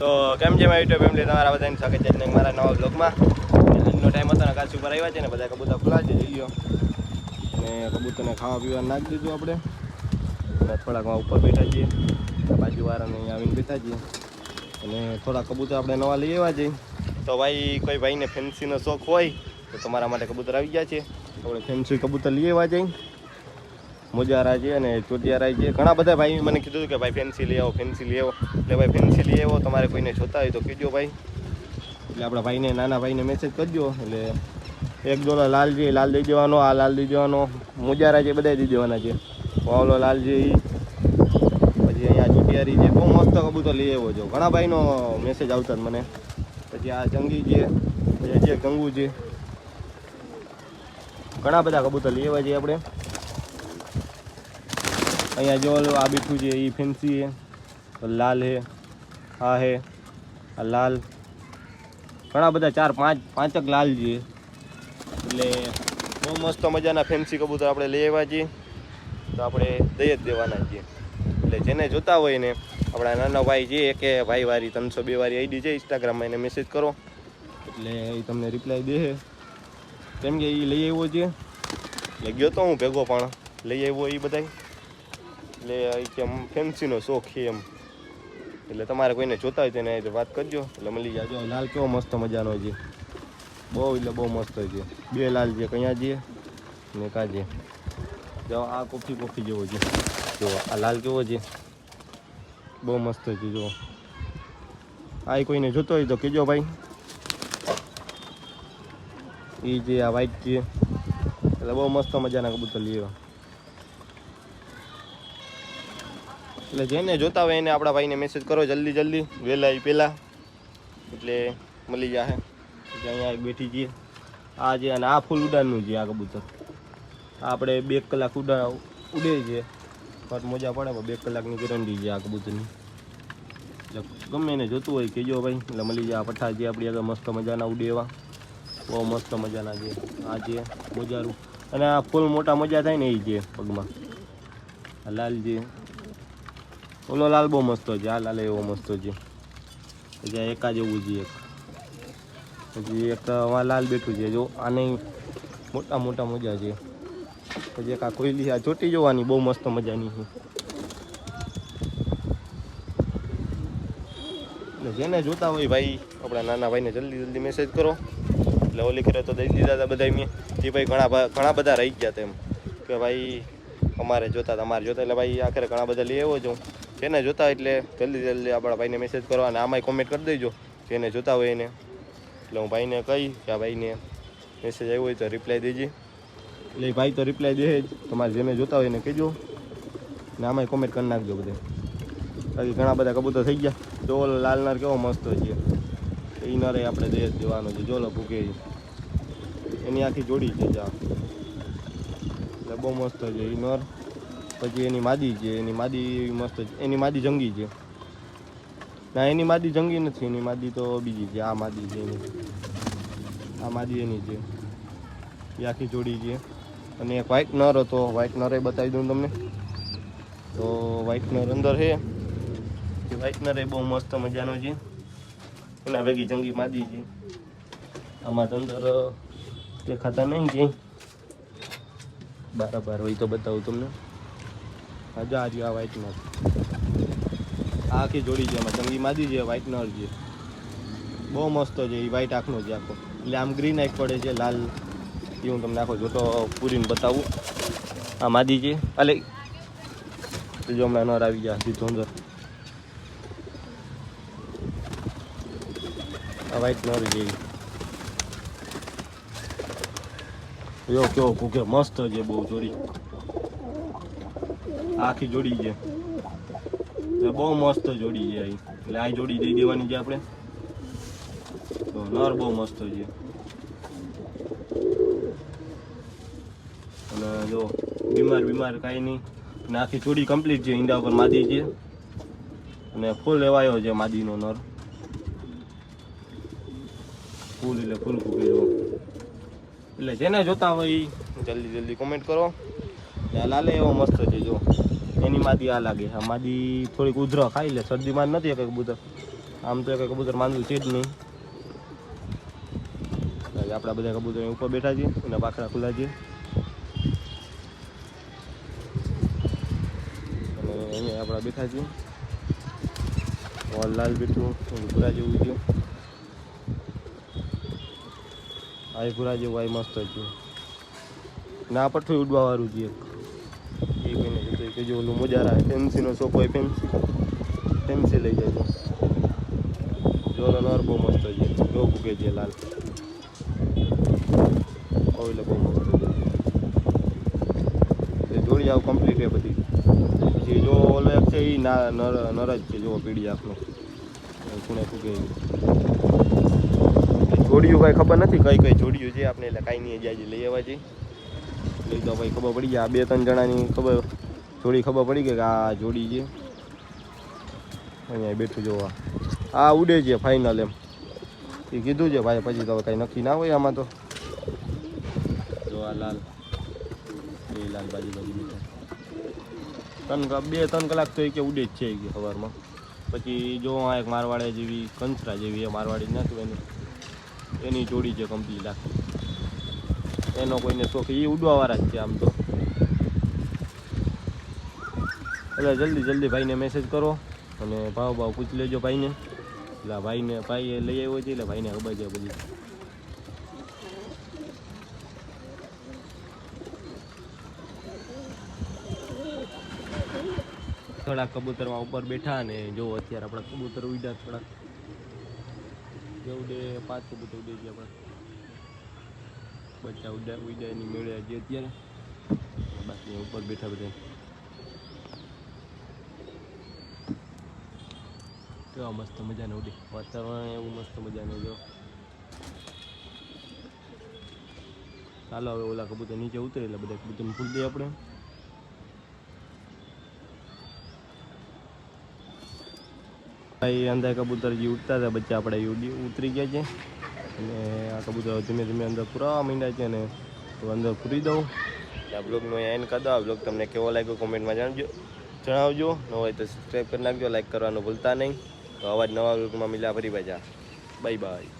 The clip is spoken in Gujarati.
તો કેમ છે મારી યુટ્યુબ ફેમિલી, તમારા બધાને સ્વાગત છે મારા નવા બ્લોગમાં. આજનો ટાઈમ હતો ને કાચ ઉપર આવ્યા છે ને બધા કબૂતર ખુલ્લા છે જઈ ગયો અને કબૂતરને ખાવા પીવા નાખી દીધું આપણે. થોડાક ઉપર બેઠા છીએ, બાજુવાળાને અહીંયા આવીને બેઠા છીએ અને થોડા કબૂતર આપણે નવા લઈ આવ્યા છીએ. તો ભાઈ કોઈ ભાઈને ફેન્સીનો શોખ હોય તો તમારા માટે કબૂતર આવી ગયા છે. આપણે ફેન્સી કબૂતર લઈ આવ્યા છીએ, મોજારા છે અને ચોટિયારા છે. ઘણા બધા ભાઈ મને કીધું કે ભાઈ ફેન્સી લઈ આવો, ફેન્સી લઈ આવો. એટલે ભાઈ ફેન્સી લઈ આવો, તમારે કોઈને જોતા હોય તો કહેજો ભાઈ. એટલે આપણા ભાઈને, નાના ભાઈને મેસેજ કરજો. એટલે $1 લાલ છે, લાલ દઈ દેવાનો, આ લાલ દઈ દેવાનો, મોજારા છે બધા દઈ દેવાના છે. વાવલો લાલ છે એ, પછી અહીંયા ચોટિયારી છે. બહુ મસ્ત કબૂતર લઈ આવ્યો છો. ઘણા ભાઈનો મેસેજ આવતા જ મને. પછી આ જંગી છે, પછી હજી એક ગંગુ છે. ઘણા બધા કબૂતર લઈ આવ્યા છીએ આપણે. અહીંયા જો આ બેઠું છે એ ફેન્સી છે, લાલ હે, આ હે, આ લાલ. ઘણા બધા 4-5 લાલ છે. એટલે બહુ મસ્ત મજાના ફેન્સી કબૂતર આપણે લઈ આવ્યા છીએ. તો આપણે દઈ જ દેવાના છીએ. એટલે જેને જોતા હોય ને, આપણા નાના ભાઈ છે કે ભાઈ વારી 302 વાળી આઈડી છે ઇન્સ્ટાગ્રામમાં, એને મેસેજ કરો એટલે એ તમને રિપ્લાય દે. કેમ કે એ લઈ આવ્યો છે. એટલે ગયો તો હું ભેગો, પણ લઈ આવ્યો એ બધા. એટલે કે ફેન્સીનો શોખ છે એમ. એટલે તમારે કોઈને જોતા હોય તેને વાત કરજો એટલે મળી જાજો. લાલ કેવો મસ્ત મજાનો છે, બહુ એટલે બહુ મસ્ત છે. 2 લાલ છે, કયા છે ને કા છે. જો આ કોફી જેવો છે. જો આ લાલ કેવો છે, બહુ મસ્ત છે. જો આ કોઈને જોતો હોય તો કહેજો ભાઈ. એ જે આ વ્હાઈટ છે, એટલે બહુ મસ્ત મજાના કબૂતર લઈ આવ્યા. એટલે જેને જોતા હોય એને આપણા ભાઈને મેસેજ કરો જલ્દી વહેલા એ પહેલાં, એટલે મળી જશે. અહીંયા એક બેઠી છીએ આ છે, અને આ ફૂલ ઉડાનનું છે આ કબૂતર. આપણે 2 કલાક ઉડે છે, ફટ મોજા પડે પણ 2 કલાકની ગેરંટી છે આ કબૂતરની. એટલે ગમે એને જોતું હોય કહેજો ભાઈ, એટલે મળી જાય. પઠ્ઠા છે આપણી આગળ મસ્ત મજાના ઉડે એવા, બહુ મસ્ત મજાના છે. આ છે મોજારું, અને આ ફૂલ મોટા મોજા થાય ને એ છે પગમાં. આ લાલ છે, ઓલો લાલ બહુ મસ્ત છે, આ લાલ એવો મસ્ત છે. પછી એકા જેવું છે એક, પછી એક લાલ બેઠું છે. જો આને મોટા મોટા મજા છે. પછી એક આ કોયલી, આ ચોટી જોવાની બહુ મસ્ત મજાની છે. એટલે જેને જોતા હોય ભાઈ, આપણા નાના ભાઈને જલ્દી મેસેજ કરો. એટલે ઓલી કરે તો દઈ દીધા હતા બધા મેં. એ ભાઈ ઘણા બધા રહી ગયા હતા એમ કે ભાઈ અમારે જોતા. એટલે ભાઈ આખરે ઘણા બધા લઈ આવ્યો છું. જેને જોતા હોય એટલે જલ્દી આપણા ભાઈને મેસેજ કરો, અને આમાંય કોમેન્ટ કરી દેજો જેને જોતા હોય એને. એટલે હું ભાઈને કહી કે આ ભાઈને મેસેજ આવ્યો હોય તો રિપ્લાય દેજે. એટલે એ ભાઈ તો રિપ્લાય દે જ. તમારે જેને જોતા હોય એને કહેજો, ને આમાંય કોમેન્ટ કરી નાખજો બધે. બાકી ઘણા બધા કબૂતર થઈ ગયા. જો લાલ નર કેવો મસ્ત છે, એ નરે આપણે દઈ જ દેવાનો છે. જો ભૂકે એની આખી જોડી છે જા, એટલે બહુ મસ્ત છે એ નર. પછી એની માદી છે, એની માદી મસ્ત છે. એની માદી જંગી છે. ના, એની માદી જંગી નથી, એની માદી તો બીજી છે. આ માદી છે એની, આ માદી એની છે. એ આખી જોડી છે. અને એક વ્હાઈટ નર હતો, વ્હાઈટ નર બતાવી દઉં તમને. તો વ્હાઈટ નર અંદર છે. એ વ્હાઈટ નર એ બહુ મસ્ત મજાનો છે. એના ભેગી જંગી માદી છે. આમાં અંદર દેખાતા નહીં કે બરાબર હોય તો બતાવું તમને. હજા આજે આ વ્હાઈટ નર, આ આખી જોડી છે. એમાં જંગી માદી છે, વ્હાઈટ નર છે. બહુ મસ્ત છે એ વ્હાઈટ આંખનો છે આખો. એટલે આમ ગ્રીન આંખ પડે છે, લાલ. એ હું તમને આખો જોતો પૂરીને બતાવું. આ માદી છે. અલે જો હમણાં નર આવી ગયા સીધો અંદર. આ વ્હાઈટ નર છે. જો કેવો ભૂકે મસ્ત છે બહુ જોડી. આખી જોડી છે, એટલે બહુ મસ્ત જોડી છે. એટલે આ જોડી દઈ દેવાની છે આપણે. તો નર બહુ મસ્ત છે. અને જો બીમાર કાંઈ નહીં. અને આખી જોડી કમ્પ્લીટ છે. ઈંડા ઉપર માદી છે અને ફૂલ લેવાયો છે માદીનો નર. ફૂલ એટલે ફૂલ ભૂકે જો. એટલે જેને જોતા હોય જલ્દી કોમેન્ટ કરો. લાલે એવો મસ્ત છે. જો એની માદી આ લાગે. આ માદી થોડીક ઉધરો ખાઈ લે, શરદીમાં નથી કઈ કબૂતર. આમ તો કંઈ કબૂતર માંદું છે જ નહીં. આપણા બધા કબૂતર ઉપર બેઠા છીએ અને પાખડા ખુલ્લા છે. અને અહીંયા આપણા બેઠા છીએ. લાલ બેઠું ભૂરા જેવું છે. આ ભૂરા જેવું આ મસ્ત છે. ના પઠ્ઠું ઉડવા વાળું છે. એ કોઈને કીધું કે જો ઓલું મોજારા ફેન્સીનો શોપ હોય ફેન્સી લઈ જાય છે. જોનો નર બહુ મસ્ત છે. જો ભૂગે છે લાલ. એટલે બહુ મસ્ત છે. જોડી આવું કમ્પ્લીટ છે બધી. પછી જો ઓલો એક છે એ નર જ છે. જો પીડી આખનો ખૂણે ફૂગે જોડિયું કાંઈ ખબર નથી કઈ જોડિયું છે આપણે. એટલે કાંઈ નહીં જાય લઈ આવવા જઈએ. લઈ તો ભાઈ ખબર પડી ગયા. 2-3 જણાની જોડી ખબર પડી ગઈ કે આ જોડી છે. અહીંયા બેઠું જોવા આ ઉડે છે ફાઇનલ એમ એ કીધું છે ભાઈ. પછી તો કાંઈ નક્કી ના હોય આમાં તો. જો આ લાલ એ લાલ બાજુ બેઠા 2-3 કલાક તો એ કે ઉડે જ છે કે સવારમાં. પછી જો આ એક મારવાડે જેવી કંસરા જેવી એ મારવાડી નાખ્યું એની જોડી છે કમ્પ્લીટ આખી. એનો કોઈને શોખ એ ઉડવાવાળા જ છે આમ તો. એટલે જલ્દી ભાઈને મેસેજ કરો અને ભાવ પૂછી લેજો ભાઈને. એટલે ભાઈ લઈ આવ્યો છે એટલે ભાઈને ખબર છે બધી. થોડાક કબૂતરમાં ઉપર બેઠા અને જો અત્યારે આપણા કબૂતર ઉડ્યા થોડાક. જે ઉડે 5 કબૂતર ઉડે છે આપણા. બચ્ચા ઉડ્યા એની મેળ્યા છે અત્યારે. બાકી ઉપર બેઠા બધા. કેવા મસ્ત મજાનું ઉડે. વાતાવરણ એવું મસ્ત મજાનું. જો ચાલો હવે ઓલા કબૂતર નીચે ઉતરે એટલે બધા કબૂતરને ફૂલ દઈએ આપણે. ભાઈ અંદર કબૂતર જે ઉડતા હતા બચ્ચા આપણે ઉતરી ગયા છે. અને આ કબૂતર ધીમે ધીમે અંદર પુરાવા માંડ્યા છે. અને અંદર પૂરી દઉં. આ બ્લોગનો એન્ડ કરી દો. આ બ્લોગ તમને કેવો લાગ્યો કોમેન્ટમાં જણાવજો. ન હોય તો સબસ્ક્રાઈબ કરી નાખજો. લાઈક કરવાનું ભૂલતા નહીં. તો આવા જ નવા બ્લોગમાં મિલા ફરી પાછા. Bye bye.